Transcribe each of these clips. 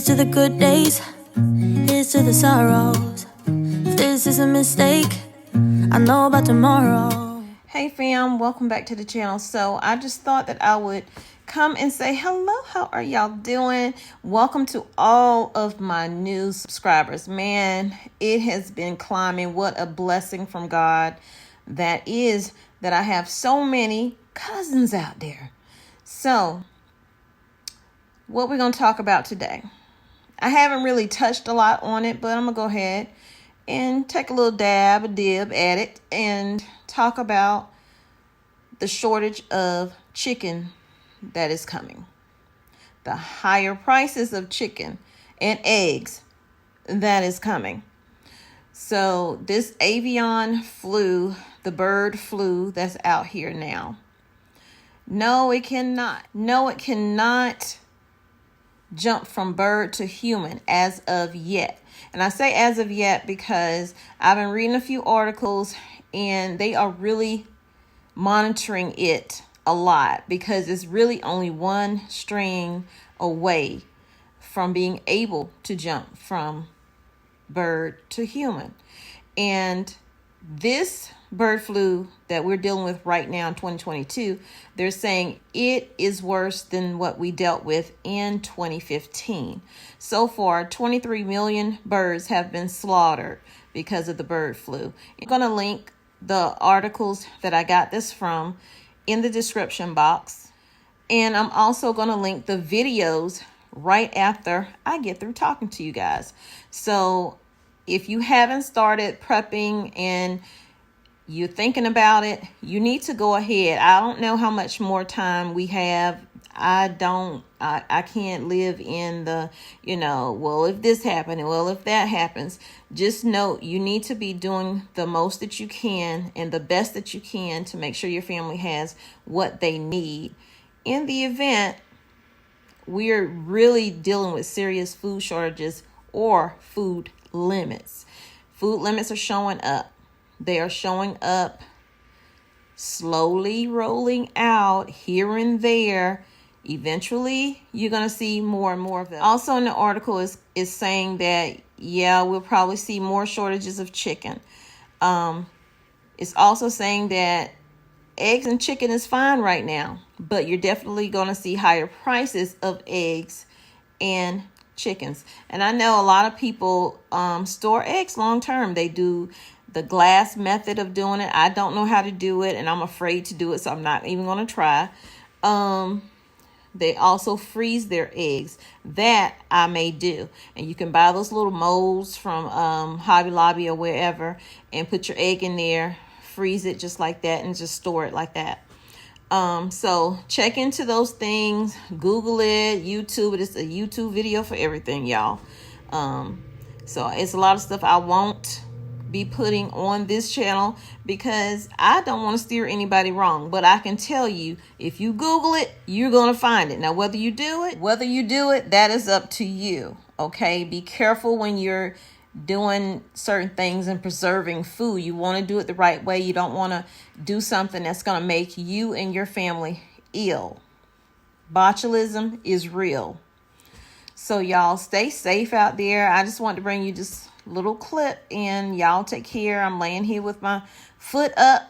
Here's to the good days, here's to the sorrows. If this is a mistake, I know about tomorrow. Hey fam, welcome back to the channel. So I just thought that I would come and say hello. How are y'all doing? Welcome to all of my new subscribers. Man, it has been climbing. What a blessing from God that is, that I have so many cousins out there. So what we're going to talk about today, I haven't really touched a lot on it, but I'm going to go ahead and take a little dib at it and talk about the shortage of chicken that is coming. The higher prices of chicken and eggs that is coming. So this avian flu, the bird flu that's out here now. No, it cannot jump from bird to human as of yet. And I say as of yet because I've been reading a few articles and they are really monitoring it a lot because it's really only one strain away from being able to jump from bird to human. And this bird flu that we're dealing with right now in 2022, they're saying it is worse than what we dealt with in 2015. So far, 23 million birds have been slaughtered because of the bird flu. I'm going to link the articles that I got this from in the description box. And I'm also going to link the videos right after I get through talking to you guys. So if you haven't started prepping and you're thinking about it, you need to go ahead. I don't know how much more time we have. I can't live in the, well, if this happened, well, if that happens. Just know you need to be doing the most that you can and the best that you can to make sure your family has what they need. In the event we're really dealing with serious food shortages or food limits. Food limits are showing up. They are showing up, slowly rolling out here and there. Eventually, you're going to see more and more of them. Also in the article is saying that, we'll probably see more shortages of chicken. It's also saying that eggs and chicken is fine right now, but you're definitely going to see higher prices of eggs and chickens. And I know a lot of people store eggs long term. They do the glass method of doing it. I don't know how to do it, and I'm afraid to do it, so I'm not even going to try. They also freeze their eggs. That I may do. And you can buy those little molds from Hobby Lobby or wherever and put your egg in there, freeze it just like that, and just store it like that. So check into those things, Google it, YouTube it. It's a YouTube video for everything, y'all. So it's a lot of stuff I won't be putting on this channel because I don't want to steer anybody wrong. But I can tell you, if you Google it, you're going to find it. Now, whether you do it, that is up to you. Okay. Be careful when you're doing certain things and preserving food. You want to do it the right way. You don't want to do something that's going to make you and your family ill. Botulism is real. So y'all stay safe out there. I just want to bring you this little clip and y'all take care. I'm laying here with my foot up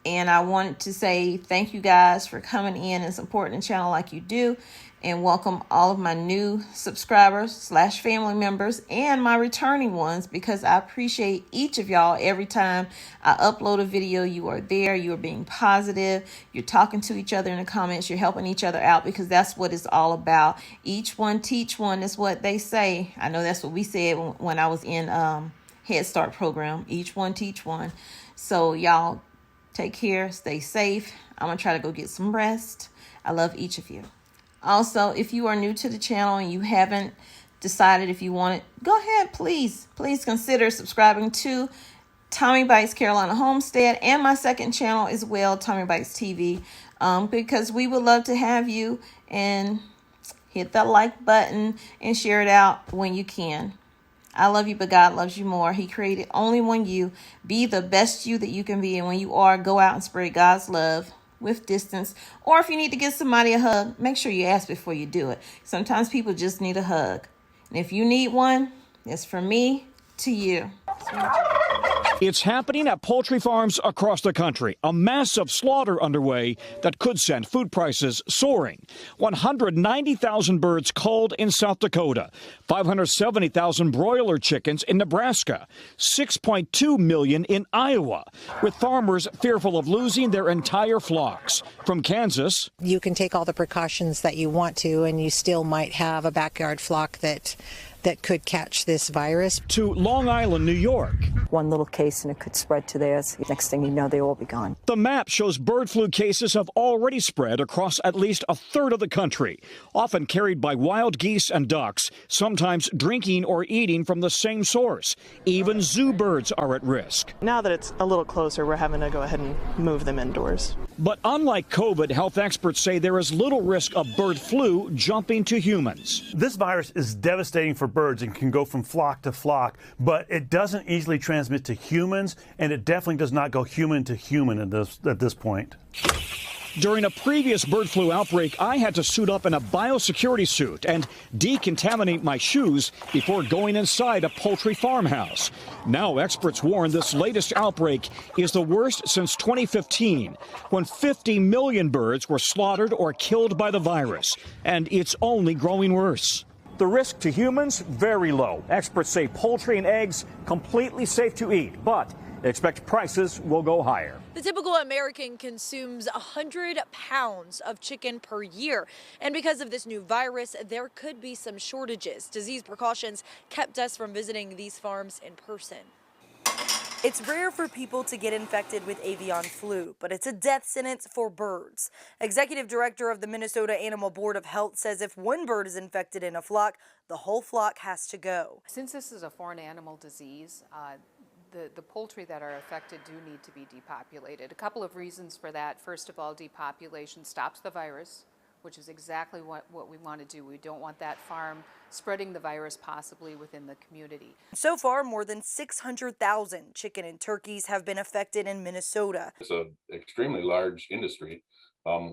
and I wanted to say thank you guys for coming in and supporting the channel like you do, and welcome all of my new subscribers / family members and my returning ones, because I appreciate each of y'all. Every time I upload a video, you are there, you are being positive, you're talking to each other in the comments, you're helping each other out, because that's what it's all about. Each one teach one is what they say. I know that's what we said when I was in Head Start program. Each one teach one. So y'all take care, stay safe. I'm gonna try to go get some rest. I love each of you. Also, if you are new to the channel and you haven't decided if you want it, go ahead, please consider subscribing to Tommy Bites Carolina Homestead and my second channel as well, Tommy Bites TV, because we would love to have you, and hit that like button and share it out when you can. I love you, but God loves you more. He created only one you. Be the best you that you can be, and when you are, go out and spread God's love with distance. Or if you need to give somebody a hug, make sure you ask before you do it. Sometimes people just need a hug. And if you need one, it's from me to you. It's happening at poultry farms across the country. A massive slaughter underway that could send food prices soaring. 190,000 birds culled in South Dakota, 570,000 broiler chickens in Nebraska, 6.2 million in Iowa, with farmers fearful of losing their entire flocks. From Kansas, you can take all the precautions that you want to, and you still might have a backyard flock that could catch this virus. To Long Island, New York. One little case and it could spread to theirs. Next thing you know, they all be gone. The map shows bird flu cases have already spread across at least a third of the country, often carried by wild geese and ducks, sometimes drinking or eating from the same source. Even zoo birds are at risk. Now that it's a little closer, we're having to go ahead and move them indoors. But unlike COVID, health experts say there is little risk of bird flu jumping to humans. This virus is devastating for birds and can go from flock to flock, but it doesn't easily transmit to humans, and it definitely does not go human to human at this point. During a previous bird flu outbreak, I had to suit up in a biosecurity suit and decontaminate my shoes before going inside a poultry farmhouse. Now experts warn this latest outbreak is the worst since 2015, when 50 million birds were slaughtered or killed by the virus, and it's only growing worse. The risk to humans, very low. Experts say poultry and eggs completely safe to eat, but they expect prices will go higher. The typical American consumes 100 pounds of chicken per year. And because of this new virus, there could be some shortages. Disease precautions kept us from visiting these farms in person. It's rare for people to get infected with avian flu, but it's a death sentence for birds. Executive Director of the Minnesota Animal Board of Health says if one bird is infected in a flock, the whole flock has to go. Since this is a foreign animal disease, the poultry that are affected do need to be depopulated. A couple of reasons for that. First of all, depopulation stops the virus, which is exactly what we want to do. We don't want that farm spreading the virus possibly within the community. So far, more than 600,000 chicken and turkeys have been affected in Minnesota. It's an extremely large industry.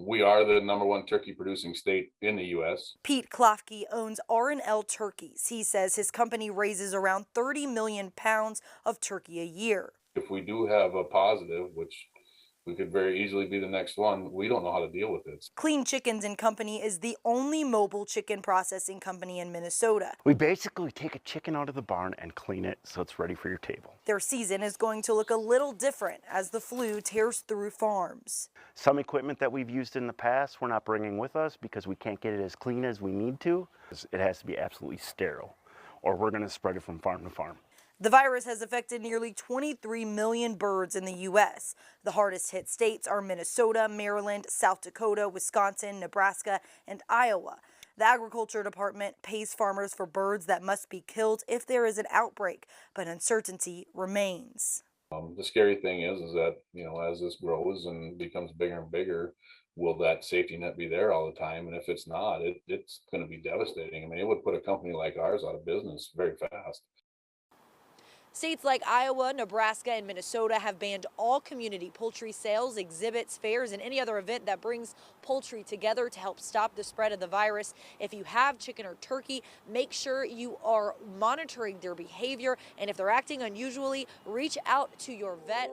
We are the #1 turkey producing state in the U.S. Pete Klofke owns R&L Turkeys. He says his company raises around 30 million pounds of turkey a year. If we do have a positive, which we could very easily be the next one, we don't know how to deal with it. Clean Chickens and Company is the only mobile chicken processing company in Minnesota. We basically take a chicken out of the barn and clean it so it's ready for your table. Their season is going to look a little different as the flu tears through farms. Some equipment that we've used in the past we're not bringing with us because we can't get it as clean as we need to. It has to be absolutely sterile, or we're going to spread it from farm to farm. The virus has affected nearly 23 million birds in the U.S. The hardest hit states are Minnesota, Maryland, South Dakota, Wisconsin, Nebraska, and Iowa. The Agriculture Department pays farmers for birds that must be killed if there is an outbreak, but uncertainty remains. The scary thing is that, as this grows and becomes bigger and bigger, will that safety net be there all the time? And if it's not, it's going to be devastating. I mean, it would put a company like ours out of business very fast. States like Iowa, Nebraska, and Minnesota have banned all community poultry sales, exhibits, fairs, and any other event that brings poultry together to help stop the spread of the virus. If you have chicken or turkey, make sure you are monitoring their behavior, and if they're acting unusually, reach out to your vet.